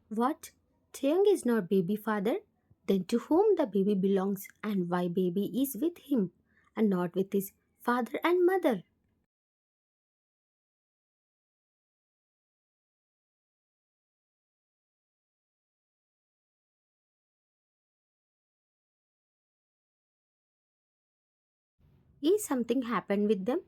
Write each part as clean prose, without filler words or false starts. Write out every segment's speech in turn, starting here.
What? Taeyong is not baby father? Then to whom the baby belongs and why baby is with him and not with his father and mother? Is something happened with them?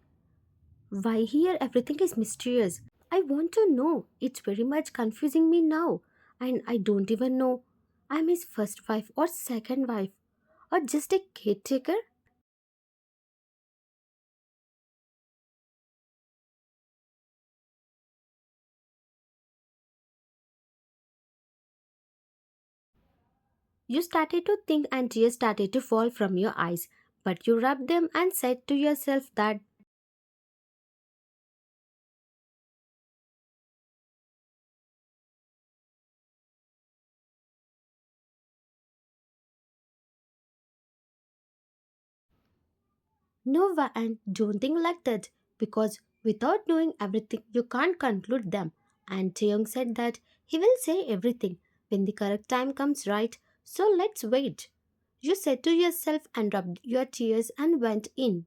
Why here everything is mysterious? I want to know. It's very much confusing me now. And I don't even know. I'm his first wife or second wife or just a caretaker. You started to think and tears started to fall from your eyes. But you rubbed them and said to yourself that no, and don't think like that because without knowing everything, you can't conclude them. And Taeyong said that he will say everything when the correct time comes, right? So let's wait. You said to yourself and rubbed your tears and went in.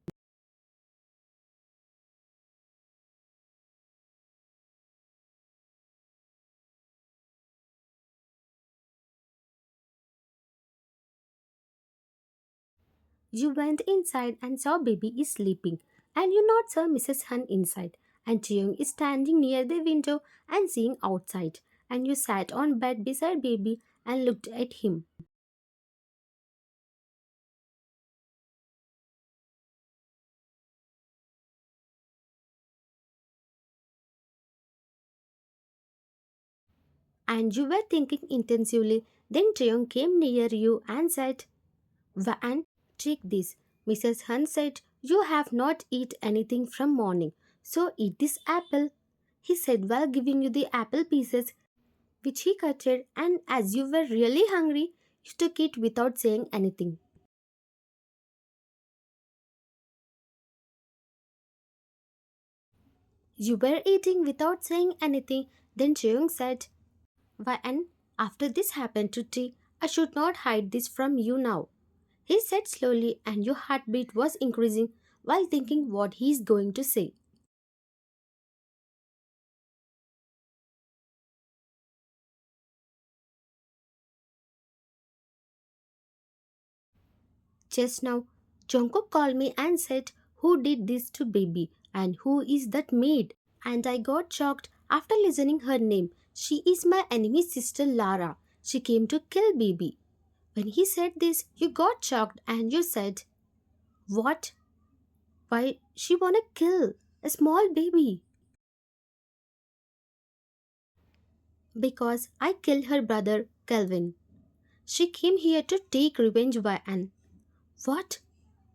You went inside and saw baby is sleeping, and you not saw Mrs. Hun inside. And Taeyong is standing near the window and seeing outside. And you sat on bed beside baby and looked at him. And you were thinking intensively. Then Taeyong came near you and said, "Van, take this." Mrs. Hun said, "You have not eat anything from morning, so eat this apple," he said while giving you the apple pieces which he cutted, and as you were really hungry, you took it without saying anything. You were eating without saying anything. Then Cheung said, "Van, after this happened to tea, I should not hide this from you now," he said slowly, and your heartbeat was increasing while thinking what he is going to say. Just now, Jungkook called me and said, "Who did this to baby? And who is that maid?" And I got shocked after listening her name. She is my enemy sister Lara. She came to kill baby. When he said this, you got shocked and you said, "What? Why she wanna kill a small baby?" "Because I killed her brother, Kelvin. She came here to take revenge by Anne." "What?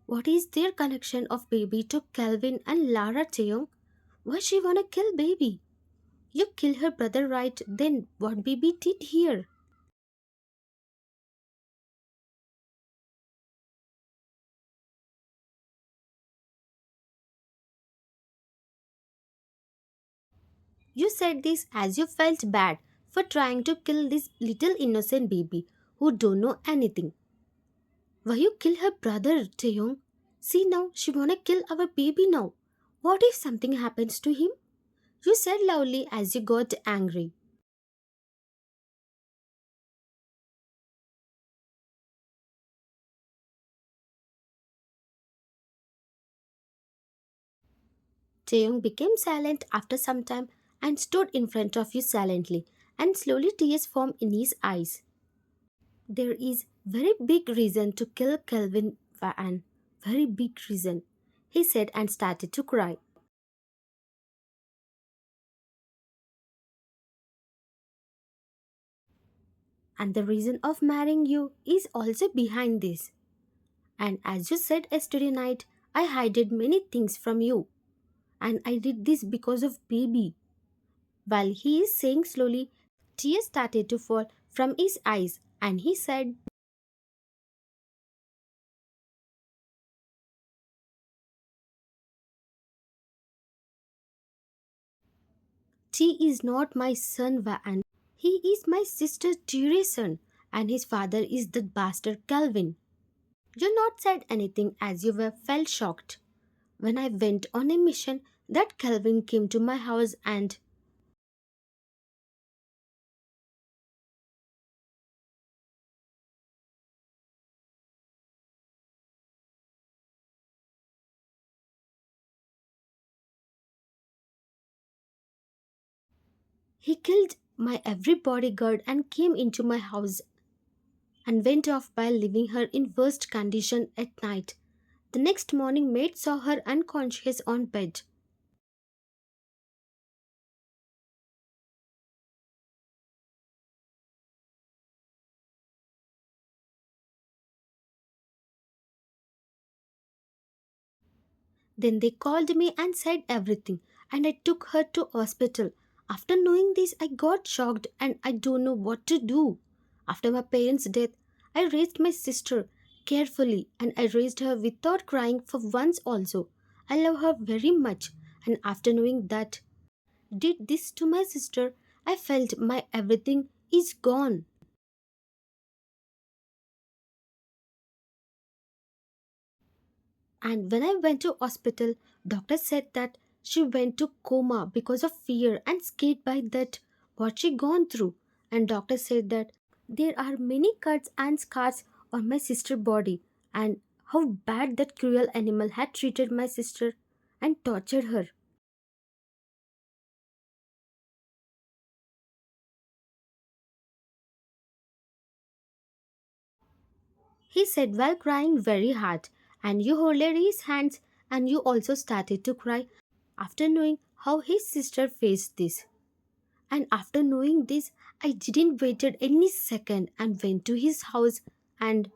What is their connection of baby to Kelvin and Lara Cheong? Why she wanna kill baby?" "You killed her brother, right? Then what baby did here?" You said this as you felt bad for trying to kill this little innocent baby who don't know anything. "Why you kill her brother, Taeyong? See now, she wanna kill our baby now. What if something happens to him?" You said loudly as you got angry. Taeyong became silent after some time and stood in front of you silently, and slowly tears formed in his eyes. "There is very big reason to kill Kelvin Van. Very big reason," he said and started to cry. "And the reason of marrying you is also behind this. And as you said yesterday night, I hid many things from you. And I did this because of baby." While he is saying slowly, tears started to fall from his eyes, and he said, "T is not my son, Van. He is my sister Teresa, and his father is the bastard Calvin. You not said anything as you were felt shocked. When I went on a mission, that Calvin came to my house and he killed my every bodyguard and came into my house and went off by leaving her in worst condition at night. The next morning maid saw her unconscious on bed. Then they called me and said everything, and I took her to hospital. After knowing this, I got shocked and I don't know what to do. After my parents' death, I raised my sister carefully and I raised her without crying for once also. I love her very much, and after knowing that did this to my sister, I felt my everything is gone. And when I went to hospital, doctor said that she went to coma because of fear and scared by that what she gone through. And doctor said that there are many cuts and scars on my sister body and how bad that cruel animal had treated my sister and tortured her. He said while crying very hard, and you holded his hands and you also started to cry after knowing how his sister faced this. And after knowing this, I didn't waited any second and went to his house and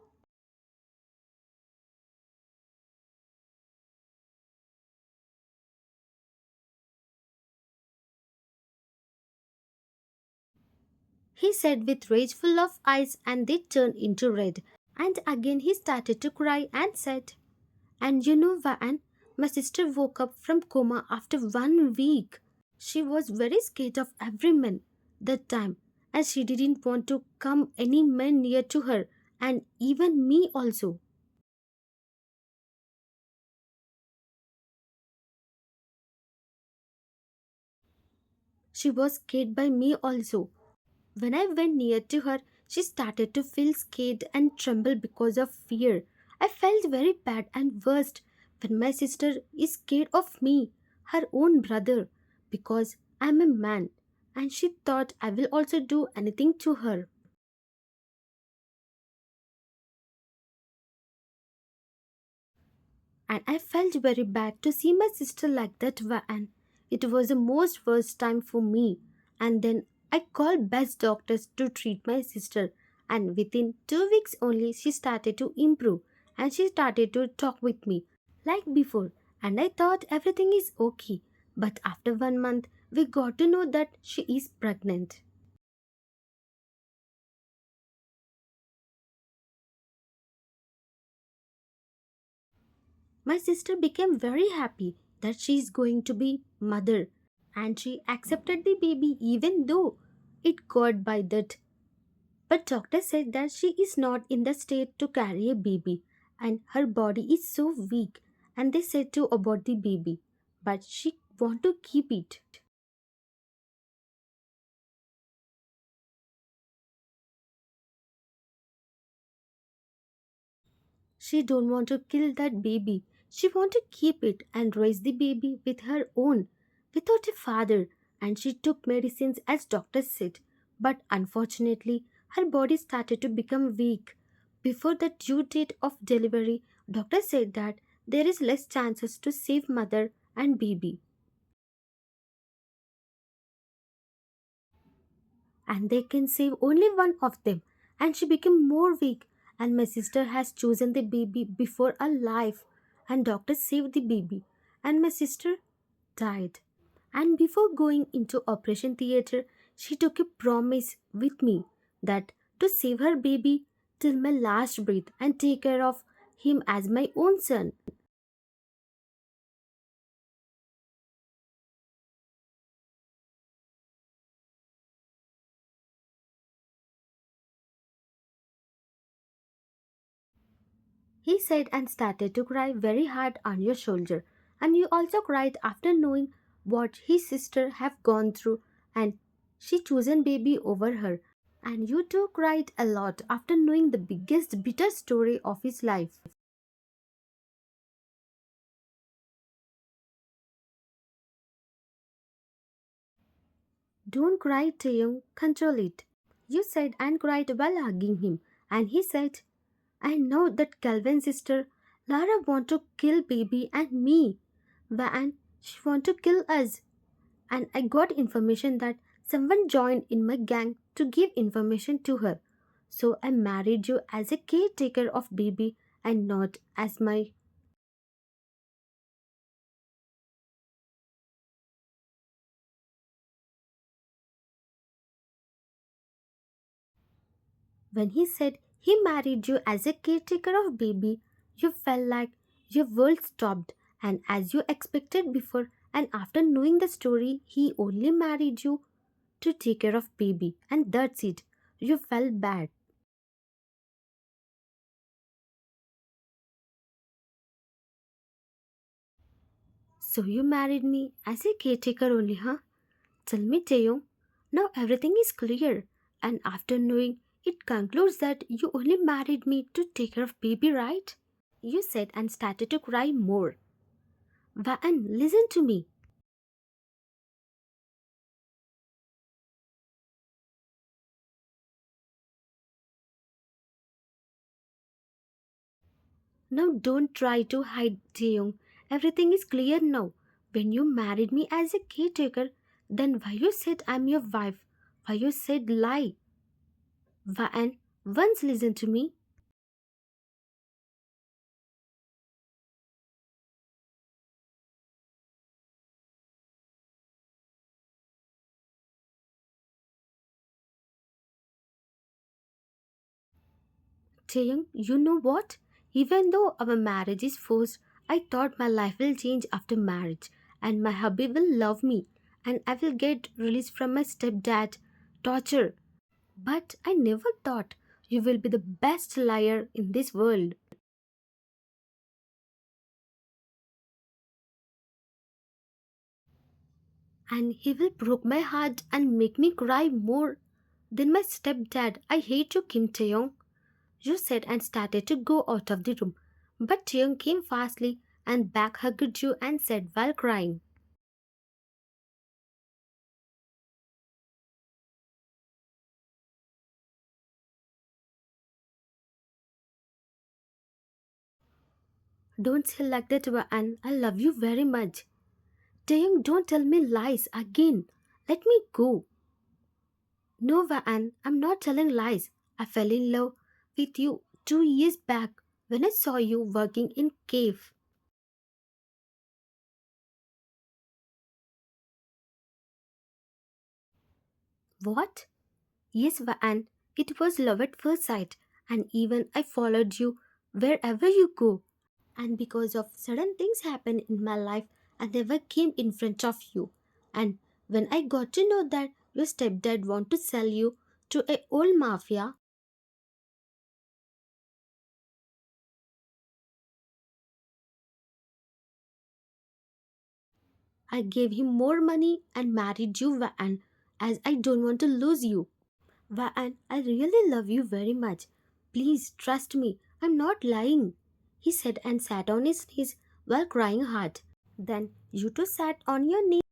he said with rageful of eyes and they turned into red. And again he started to cry and said, and you know Van, my sister woke up from coma after 1 week. She was very scared of every man that time and she didn't want to come any man near to her and even me also. She was scared by me also. When I went near to her, she started to feel scared and tremble because of fear. I felt very bad and worst when my sister is scared of me, her own brother, because I am a man, and she thought I will also do anything to her. And I felt very bad to see my sister like that and it was the most worst time for me. And then I called best doctors to treat my sister and within 2 weeks only she started to improve and she started to talk with me like before and I thought everything is okay. But after 1 month we got to know that she is pregnant. My sister became very happy that she is going to be mother and she accepted the baby even though it got by that. But doctor said that she is not in the state to carry a baby and her body is so weak and they said to abort the baby but she want to keep it. She don't want to kill that baby. She want to keep it and raise the baby with her own, without a father. And she took medicines as doctor said. But unfortunately, her body started to become weak. Before the due date of delivery, doctor said that there is less chances to save mother and baby. And they can save only one of them. And she became more weak. And my sister has chosen the baby before her life. And doctor saved the baby. And my sister died. And before going into operation theater, she took a promise with me that to save her baby till my last breath and take care of him as my own son. he said and started to cry very hard on your shoulder. And you also cried after knowing what his sister have gone through and she chosen baby over her. And you too cried a lot after knowing the biggest bitter story of his life. Don't cry, Taeyong, control it. You said and cried while hugging him. And he said, I know that Calvin's sister, Lara, want to kill baby and me. And she want to kill us. And I got information that someone joined in my gang to give information to her. So I married you as a caretaker of baby and not as my. When he said he married you as a caretaker of baby, you felt like your world stopped. And as you expected before, and after knowing the story, he only married you to take care of baby. And that's it. You felt bad. So you married me as a caretaker only, huh? Tell me, Teo. Now everything is clear. And after knowing, it concludes that you only married me to take care of baby, right? You said and started to cry more. Van, listen to me. Now don't try to hide, Taeyong. Everything is clear now. When you married me as a caretaker, then why you said I'm your wife? Why you said lie? Van, once listen to me. Taeyong, you know what? Even though our marriage is forced, I thought my life will change after marriage and my hubby will love me and I will get released from my stepdad torture. But I never thought you will be the best liar in this world. And he will break my heart and make me cry more than my stepdad. I hate you, Kim Taeyong. You said and started to go out of the room. But Taeyong came fastly and back hugged you and said while crying. Don't say like that, Waan. I love you very much. Taeyong, don't tell me lies again. Let me go. No, Waan, I'm not telling lies. I fell in love with you 2 years back when I saw you working in cave. What? Yes, Van, it was love at first sight, and even I followed you wherever you go. And because of sudden things happen in my life, I never came in front of you. And when I got to know that your stepdad want to sell you to a old mafia, I gave him more money and married you, Van, as I don't want to lose you. Van, I really love you very much. Please trust me, I'm not lying. He said and sat on his knees while crying hard. Then you two sat on your knees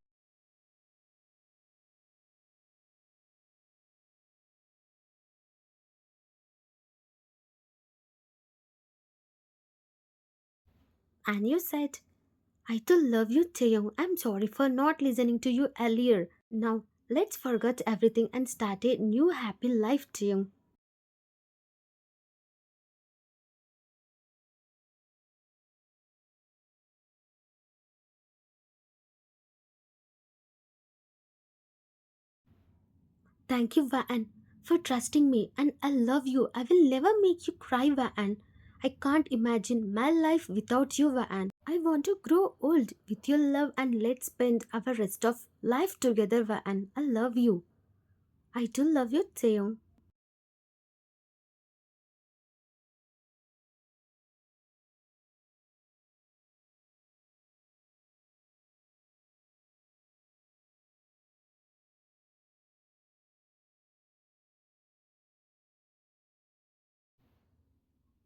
and you said, I too love you, Taeyong. I'm sorry for not listening to you earlier. Now let's forget everything and start a new happy life, Taeyong. Thank you, Van, for trusting me, and I love you. I will never make you cry, Van. I can't imagine my life without you, Van. I want to grow old with your love and let's spend our rest of life together, Van. I love you. I do love you, Taeyong.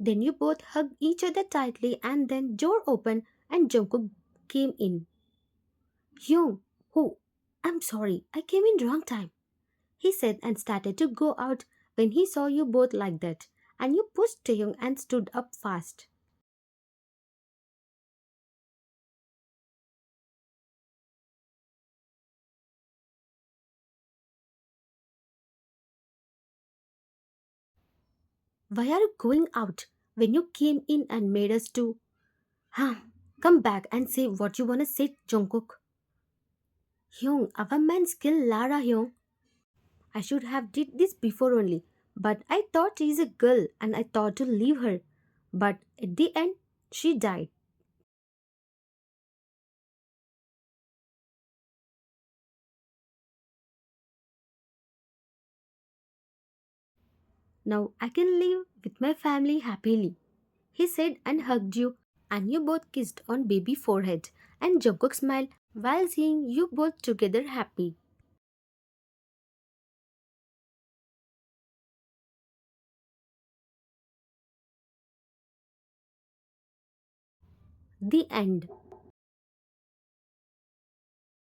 Then you both hugged each other tightly and then door opened and Jungkook came in. Hyung, who? I'm sorry, I came in wrong time, he said and started to go out when he saw you both like that. And you pushed Taeyong and stood up fast. Why are you going out when you came in and made us do? Huh? Come back and say what you wanna say, Jungkook. Hyung, our man's killed Lara Hyung. I should have did this before only, but I thought she's a girl and I thought to leave her. But at the end, she died. Now I can live with my family happily, he said and hugged you, and you both kissed on baby forehead. And Jungkook smiled while seeing you both together happy. The end.